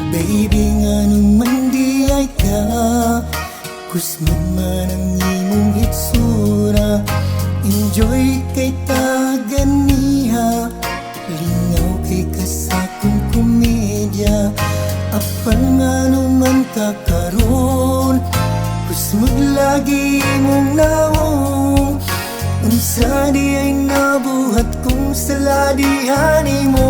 Baby, nga naman di ay ka kusman man ang imong itsura. Enjoy kay taganiha, lingaw kay kasakong komedya. Apan nga naman ka karon, kusmag lagi mong naong. Unsa di ay nabuhat kung saladihan mo.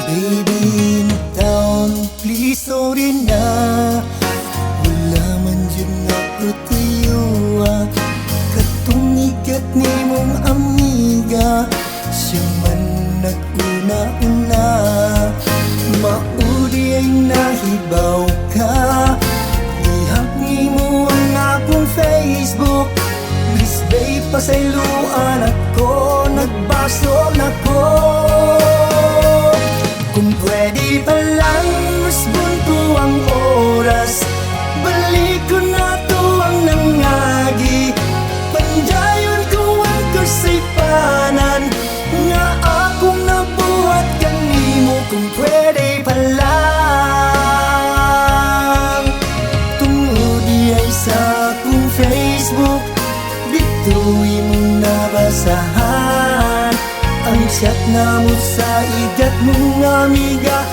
Baby, in town, please sorry na. Wala man dyan ako tuyo, katong ikat ni mong amiga. Siya man nag-una-una, maudi ay nahibaw ka. Ihak ni mo ang akong Facebook. Please babe, pasayloan ako, nagbasog na ko. Kung pwede pa lang, mas bunto ang oras. Balik ko na to ang nangagi. Pandayon ko ang kasaypanan nga akong nabuhat kanimo. Kung pwede pa lang, tungod ay sa akong Facebook. Dito'y mong nabasahan ang chat na mo sa igat mong amiga.